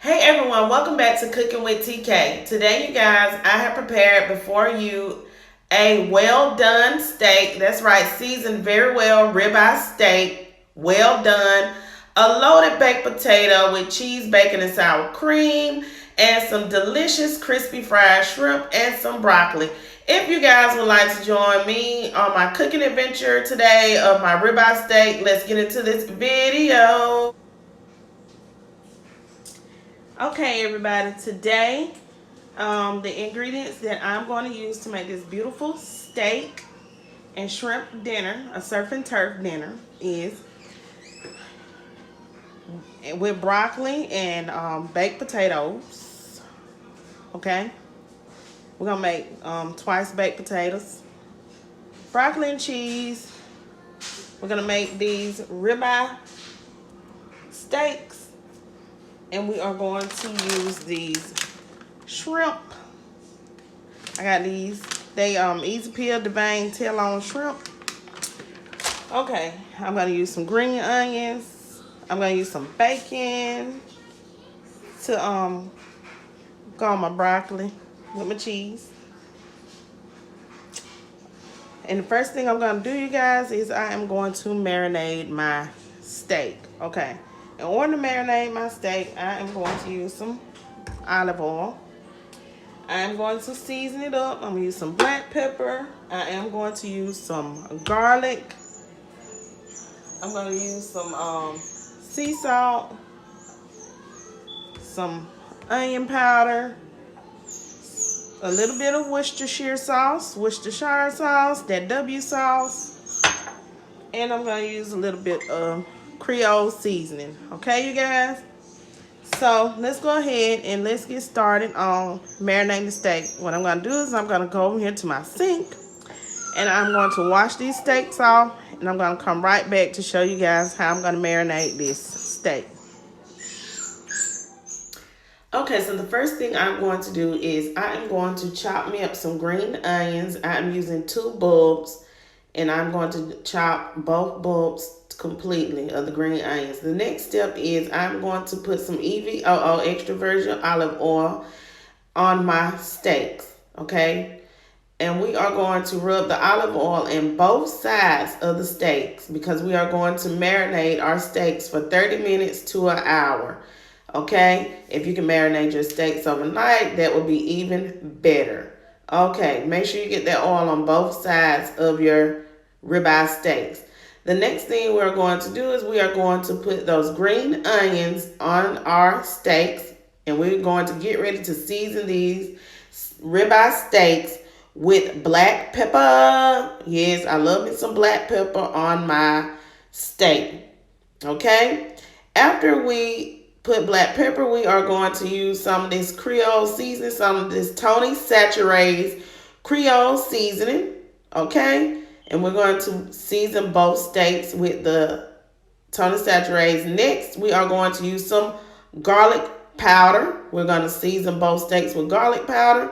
Hey everyone, welcome back to Cooking with TK. Today, you guys, I have prepared before you a well done steak. That's right, seasoned very well, ribeye steak, well done. A loaded baked potato with cheese, bacon, and sour cream, and some delicious crispy fried shrimp and some broccoli. If you guys would like to join me on my cooking adventure today of my ribeye steak, let's get into this video. Okay, everybody, today the ingredients that I'm going to use to make this beautiful steak and shrimp dinner, a surf and turf dinner, is with broccoli and baked potatoes. Okay, we're gonna make twice baked potatoes, broccoli and cheese. We're gonna make these ribeye steaks, and we are going to use these shrimp. I got these. They easy peel, devein, tail on shrimp. Okay, I'm gonna use some green onions. I'm gonna use some bacon to go on my broccoli with my cheese. And the first thing I'm gonna do, you guys, is I am going to marinate my steak. Okay, in order to marinate my steak, I am going to use some olive oil. I'm going to season it up. I'm going to use some black pepper. I am going to use some garlic. I'm going to use some sea salt, some onion powder, a little bit of Worcestershire sauce, that W sauce, and I'm going to use a little bit of Creole seasoning. Okay, you guys? So let's go ahead and let's get started on marinating the steak. What I'm going to do is I'm going to go over here to my sink and I'm going to wash these steaks off, and I'm going to come right back to show you guys how I'm going to marinate this steak. Okay, so the first thing I'm going to do is I am going to chop me up some green onions. I'm using 2 bulbs, and I'm going to chop both bulbs completely of the green onions. The next step is I'm going to put some EVOO extra virgin olive oil on my steaks, okay? And we are going to rub the olive oil in both sides of the steaks because we are going to marinate our steaks for 30 minutes to an hour, okay? If you can marinate your steaks overnight, that would be even better. Okay, make sure you get that oil on both sides of your ribeye steaks. The next thing we're going to do is we are going to put those green onions on our steaks, and we're going to get ready to season these ribeye steaks with black pepper. Yes, I love me some black pepper on my steak. Okay? After we put black pepper, we are going to use some of this Creole seasoning, some of this Tony Chachéré's Creole seasoning. Okay? And we're going to season both steaks with the Tony Chachéré's. Next, we are going to use some garlic powder. We're going to season both steaks with garlic powder.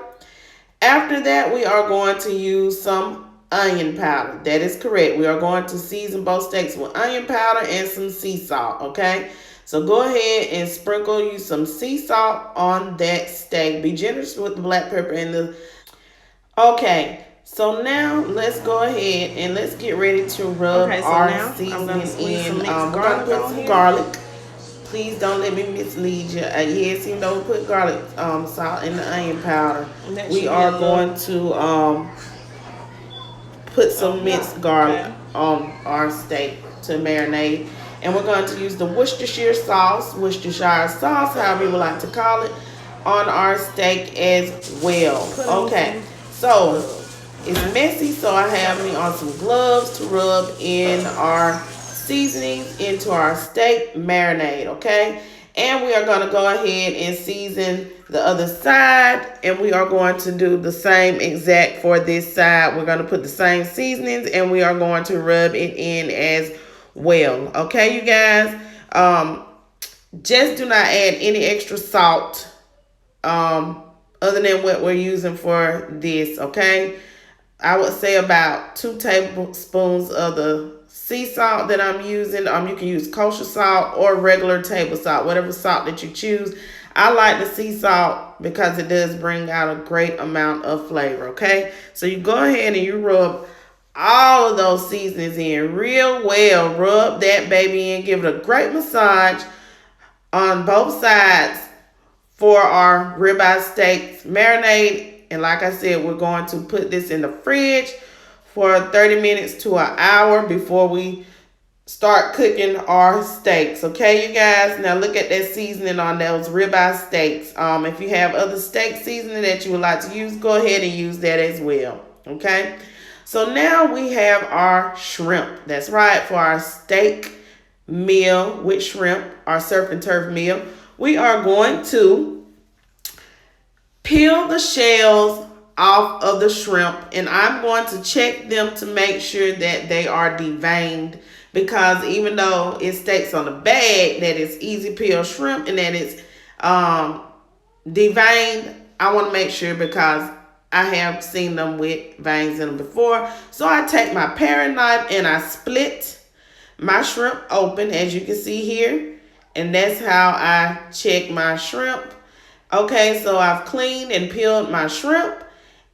After that, we are going to use some onion powder. That is correct. We are going to season both steaks with onion powder and some sea salt, okay? So go ahead and sprinkle you some sea salt on that steak. Be generous with the black pepper and the... Okay. So now let's go ahead and let's get ready to rub our seasoning in. We're going to put some garlic. Please don't let me mislead you. Yes, even though we put garlic salt in the onion powder, we are going to put some minced garlic on our steak to marinate. And we're going to use the Worcestershire sauce, however you would like to call it, on our steak as well. Okay, so it's messy, so I have me on some gloves to rub in our seasonings into our steak marinade, okay? And we are going to go ahead and season the other side, and we are going to do the same exact for this side. We're going to put the same seasonings, and we are going to rub it in as well, okay, you guys? Just do not add any extra salt other than what we're using for this, okay? I would say about 2 tablespoons of the sea salt that I'm using. You can use kosher salt or regular table salt, whatever salt that you choose. I like the sea salt because it does bring out a great amount of flavor, okay? So you go ahead and you rub all of those seasonings in real well. Rub that baby in, give it a great massage on both sides for our ribeye steaks. Marinade, and like I said, we're going to put this in the fridge for 30 minutes to an hour before we start cooking our steaks. Okay, you guys? Now look at that seasoning on those ribeye steaks. If you have other steak seasoning that you would like to use, go ahead and use that as well. Okay? So now we have our shrimp. That's right, for our steak meal with shrimp, our surf and turf meal. We are going to peel the shells off of the shrimp, and I'm going to check them to make sure that they are deveined, because even though it states on the bag that it's easy peel shrimp and that it's deveined, I want to make sure because I have seen them with veins in them before. So I take my paring knife and I split my shrimp open, as you can see here, and that's how I check my shrimp. Okay, so I've cleaned and peeled my shrimp,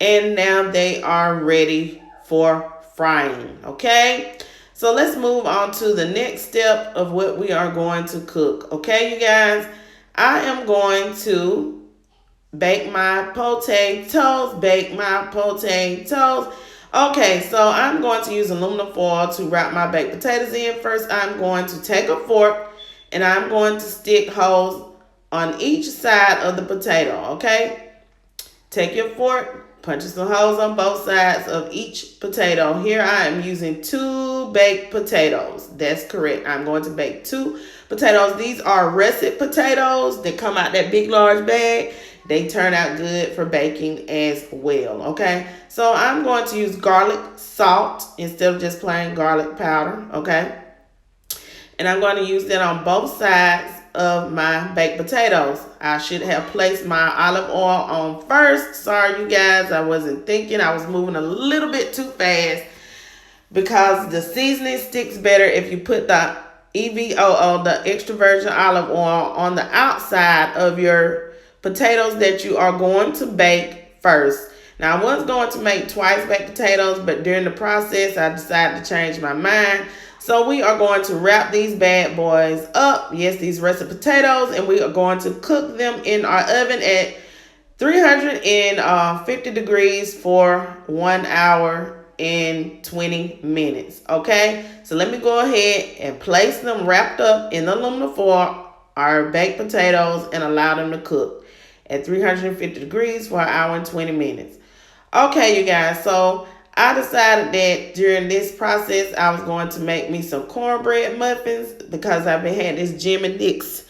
and now they are ready for frying. Okay, so let's move on to the next step of what we are going to cook. Okay, you guys, I am going to bake my potatoes. Okay, so I'm going to use aluminum foil to wrap my baked potatoes in. First, I'm going to take a fork and I'm going to stick holes on each side of the potato, okay? Take your fork, punch some holes on both sides of each potato. Here I am using 2 baked potatoes. That's correct. I'm going to bake 2 potatoes. These are russet potatoes that come out that big, large bag. They turn out good for baking as well, okay? So I'm going to use garlic salt instead of just plain garlic powder, okay? And I'm going to use that on both sides of my baked potatoes. I should have placed my olive oil on first. Sorry, you guys, I wasn't thinking. I was moving a little bit too fast because the seasoning sticks better if you put the EVOO, the extra virgin olive oil, on the outside of your potatoes that you are going to bake first. Now, I was going to make twice baked potatoes, but during the process, I decided to change my mind. So we are going to wrap these bad boys up. Yes, these russet potatoes, and we are going to cook them in our oven at 350 degrees for 1 hour and 20 minutes. Okay, so let me go ahead and place them wrapped up in the aluminum foil, our baked potatoes, and allow them to cook at 350 degrees for 1 hour and 20 minutes. Okay, you guys, so I decided that during this process, I was going to make me some cornbread muffins because I've been had this Jim and Nick's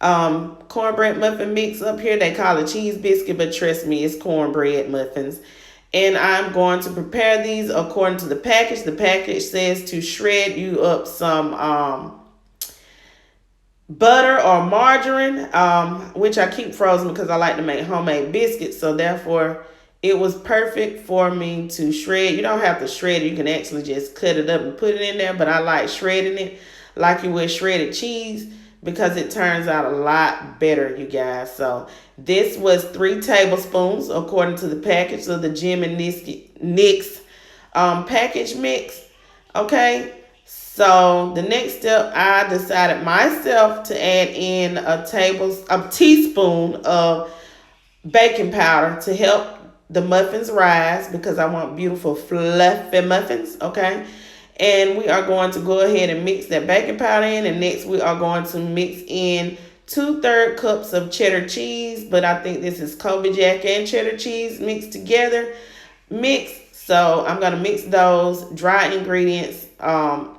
cornbread muffin mix up here. They call it cheese biscuit, but trust me, it's cornbread muffins. And I'm going to prepare these according to the package. The package says to shred you up some butter or margarine, which I keep frozen because I like to make homemade biscuits. So therefore, it was perfect for me to shred. You don't have to shred it. You can actually just cut it up and put it in there. But I like shredding it like you would shredded cheese because it turns out a lot better, you guys. So this was 3 tablespoons according to the package of the Jim and Nick's package mix. Okay. So the next step, I decided myself to add in a teaspoon of baking powder to help the muffins rise because I want beautiful fluffy muffins, okay? And we are going to go ahead and mix that baking powder in, and next we are going to mix in 2/3 cups of cheddar cheese, but I think this is Kobe Jack and cheddar cheese mixed together. So I'm going to mix those dry ingredients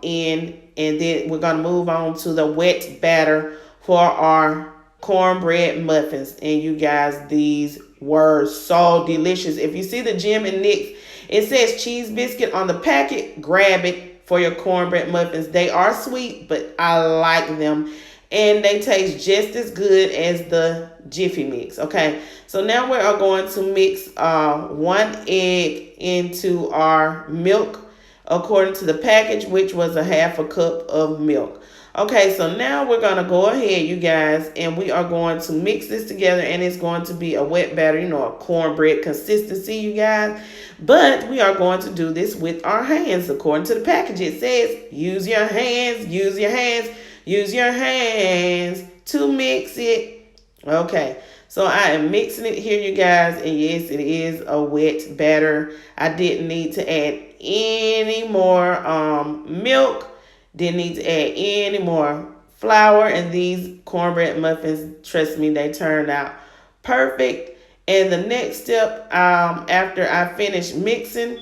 in, and then we're going to move on to the wet batter for our cornbread muffins. And you guys, these were so delicious. If you see the Jim and Nick's, it says cheese biscuit on the packet. Grab it for your cornbread muffins. They are sweet, but I like them. And they taste just as good as the Jiffy Mix. Okay, so now we are going to mix 1 egg into our milk according to the package, which was a 1/2 cup of milk. Okay, so now we're going to go ahead, you guys, and we are going to mix this together, and it's going to be a wet batter, a cornbread consistency, you guys. But we are going to do this with our hands. According to the package, it says use your hands, use your hands, use your hands to mix it. Okay, so I am mixing it here, you guys, and yes, it is a wet batter. I didn't need to add any more milk. Didn't need to add any more flour, and these cornbread muffins, trust me, they turned out perfect. And the next step, after I finish mixing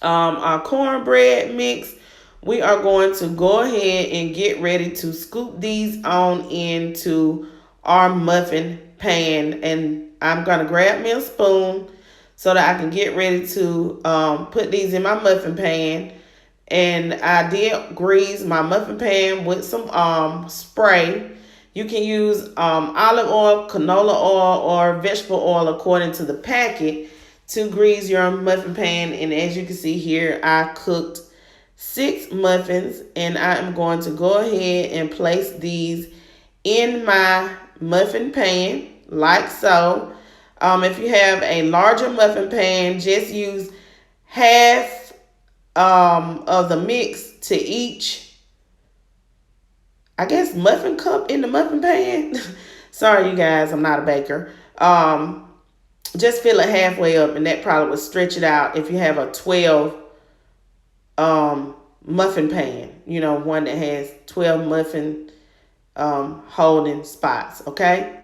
our cornbread mix, we are going to go ahead and get ready to scoop these on into our muffin pan. And I'm going to grab me a spoon so that I can get ready to put these in my muffin pan. And I did grease my muffin pan with some spray. You can use olive oil, canola oil, or vegetable oil according to the packet to grease your muffin pan. And as you can see here, I cooked 6 muffins, and I am going to go ahead and place these in my muffin pan like so. If you have a larger muffin pan, just use half of the mix to each, I guess, muffin cup in the muffin pan. Sorry, you guys, I'm not a baker. Just fill it halfway up, and that probably would stretch it out if you have a 12 muffin pan, one that has 12 muffin holding spots. Okay,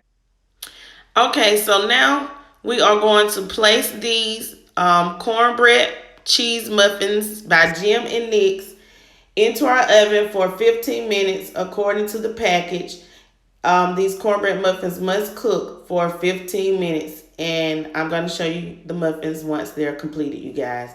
so now we are going to place these cornbread cheese muffins by Jim and Nick's into our oven for 15 minutes according to the package. These cornbread muffins must cook for 15 minutes, and I'm going to show you the muffins once they're completed, you guys.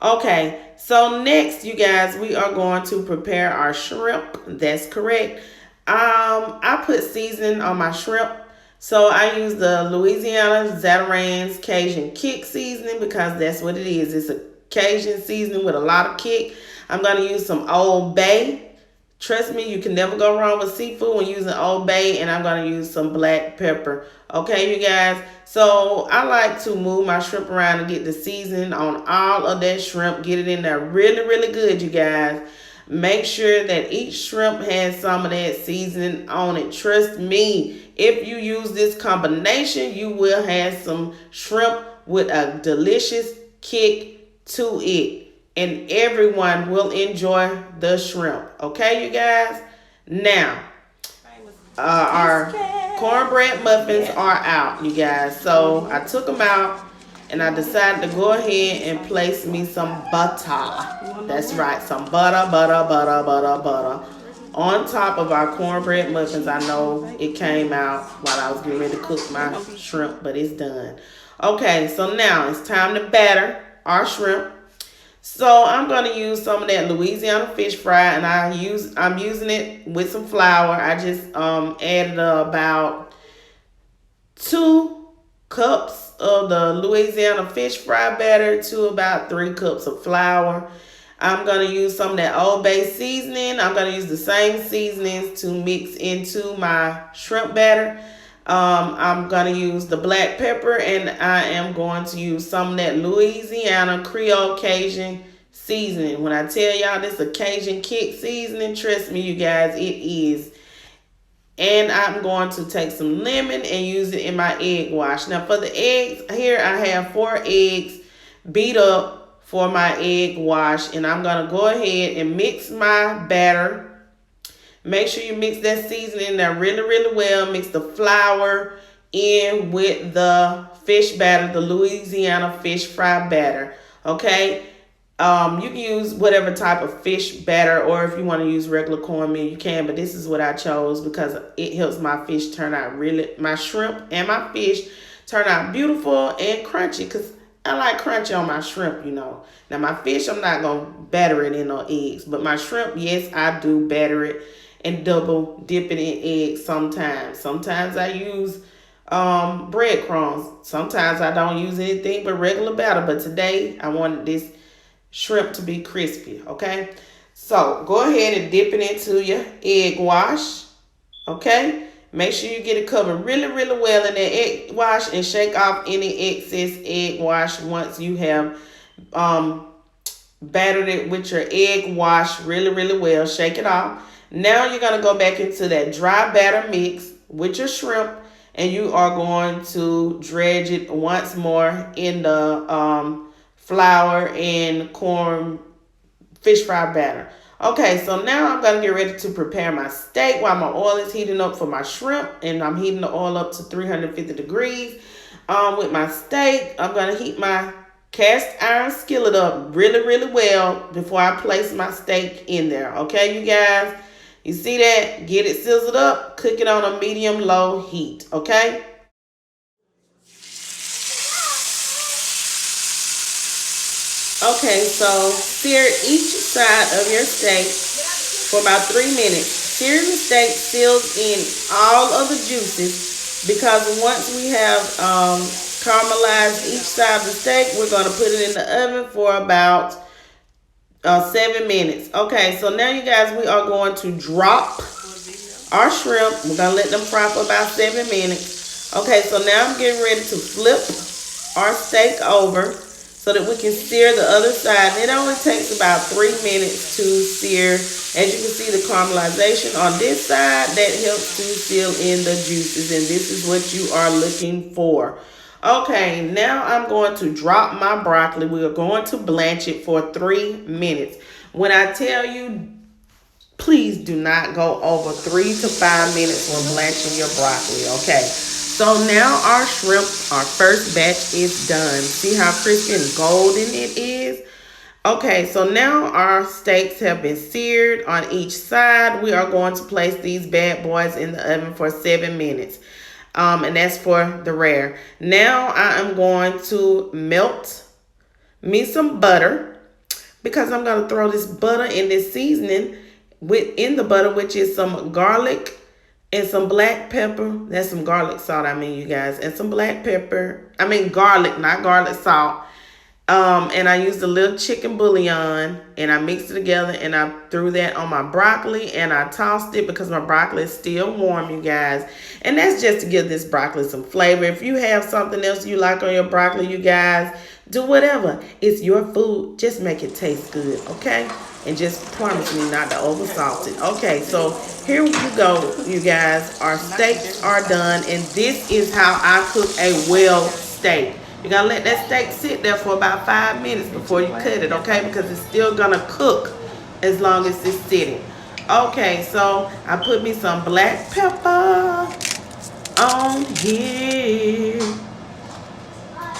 Okay, so next, you guys, we are going to prepare our shrimp. That's correct. I put seasoning on my shrimp. So I use the Louisiana Zatarain's Cajun Kick seasoning because that's what it is. It's a Cajun seasoning with a lot of kick. I'm going to use some Old Bay. Trust me, you can never go wrong with seafood when using Old Bay. And I'm going to use some black pepper. Okay, you guys. So I like to move my shrimp around and get the seasoning on all of that shrimp. Get it in there really, really good, you guys. Make sure that each shrimp has some of that seasoning on it. Trust me, if you use this combination, you will have some shrimp with a delicious kick to it. And everyone will enjoy the shrimp. Okay, you guys? Now, our cornbread muffins are out, you guys. So I took them out, and I decided to go ahead and place me some butter. That's right, some butter on top of our cornbread muffins. I know it came out while I was getting ready to cook my shrimp, but it's done. Okay, so now it's time to batter our shrimp. So I'm going to use some of that Louisiana fish fry, and I'm using it with some flour. I just added about 2 cups of the Louisiana fish fry batter to about 3 cups of flour. I'm going to use some of that Old Bay seasoning. I'm going to use the same seasonings to mix into my shrimp batter. I'm going to use the black pepper, and I am going to use some of that Louisiana Creole Cajun seasoning. When I tell y'all this is a Cajun kick seasoning, trust me, you guys, it is. And I'm going to take some lemon and use it in my egg wash. Now for the eggs, here I have 4 eggs beat up for my egg wash. And I'm going to go ahead and mix my batter. Make sure you mix that seasoning in there really, really well. Mix the flour in with the fish batter, the Louisiana fish fry batter. Okay? You can use whatever type of fish batter, or if you want to use regular cornmeal, you can. But this is what I chose because it helps my fish turn out my shrimp and my fish turn out beautiful and crunchy. Because I like crunchy on my shrimp, Now, my fish, I'm not going to batter it in no eggs. But my shrimp, yes, I do batter it and double dip it in eggs sometimes. Sometimes I use breadcrumbs. Sometimes I don't use anything but regular batter. But today, I wanted this shrimp to be crispy, okay? So go ahead and dip it into your egg wash. Okay? Make sure you get it covered really, really well in that egg wash and shake off any excess egg wash once you have battered it with your egg wash really, really well. Shake it off. Now you're going to go back into that dry batter mix with your shrimp, and you are going to dredge it once more in the flour and corn fish fry batter. Okay, so now I'm going to get ready to prepare my steak while my oil is heating up for my shrimp, and I'm heating the oil up to 350 degrees. With my steak, I'm going to heat my cast iron skillet up really, really well before I place my steak in there. Okay, you guys? You see that? Get it sizzled up. Cook it on a medium-low heat. Okay? Okay, so sear each side of your steak for about 3 minutes. Sear the steak seals in all of the juices, because once we have caramelized each side of the steak, we're going to put it in the oven for about 7 minutes. Okay, so now you guys, we are going to drop our shrimp. We're going to let them fry for about 7 minutes. Okay, so now I'm getting ready to flip our steak over so that we can sear the other side. It only takes about 3 minutes to sear. As you can see, the caramelization on this side, that helps to seal in the juices, and this is what you are looking for. Okay, now I'm going to drop my broccoli. We are going to blanch it for 3 minutes. When I tell you, please do not go over 3 to 5 minutes when blanching your broccoli, okay? So now our shrimp, our first batch, is done. See how crispy and golden it is? Okay, so now our steaks have been seared on each side. We are going to place these bad boys in the oven for 7 minutes. And that's for the rare. Now I am going to melt me some butter, because I'm going to throw this butter in this seasoning within the butter, which is some garlic and some black pepper. That's some garlic salt, you guys. And some black pepper. Garlic, not garlic salt. And I used a little chicken bouillon, and I mixed it together, and I threw that on my broccoli, and I tossed it because my broccoli is still warm, you guys. And that's just to give this broccoli some flavor. If you have something else you like on your broccoli, you guys, do whatever. It's your food. Just make it taste good, okay? And just promise me not to over salt it. Okay, so here we go, you guys. Our steaks are done, and this is how I cook a well steak. You gotta let that steak sit there for about 5 minutes before you cut it, okay? Because it's still gonna cook as long as it's sitting. Okay, so I put me some black pepper on here.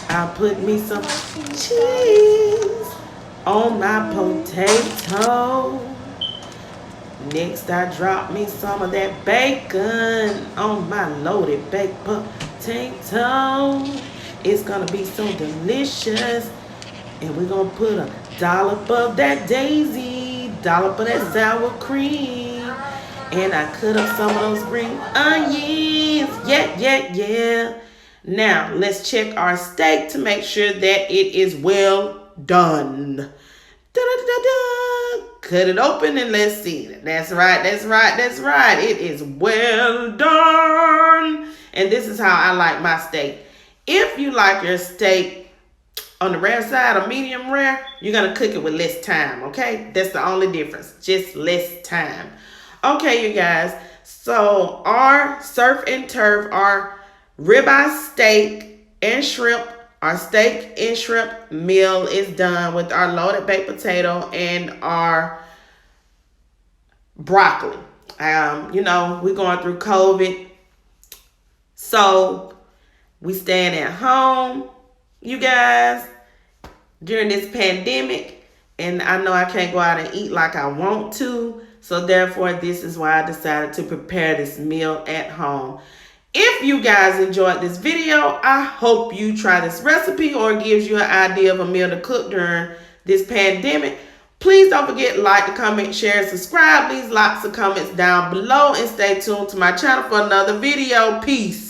I put me some cheese on my potato. Next, I drop me some of that bacon on my loaded baked potato. It's gonna be so delicious. And we're gonna put a dollop of that daisy, dollop of that sour cream. And I cut up some of those green onions. Yeah. Now, let's check our steak to make sure that it is well done. Da-da-da-da. Cut it open and let's see. That's right. It is well done. And this is how I like my steak. If you like your steak on the rare side or medium rare, you're going to cook it with less time, okay? That's the only difference, just less time. Okay, you guys, so our surf and turf, our ribeye steak and shrimp, our steak and shrimp meal is done with our loaded baked potato and our broccoli. We're going through COVID, so we staying at home, you guys, during this pandemic, and I know I can't go out and eat like I want to, so therefore this is why I decided to prepare this meal at home. If you guys enjoyed this video, I hope you try this recipe or it gives you an idea of a meal to cook during this pandemic. Please don't forget to like, comment, share, and subscribe. Leave lots of comments down below and stay tuned to my channel for another video. Peace.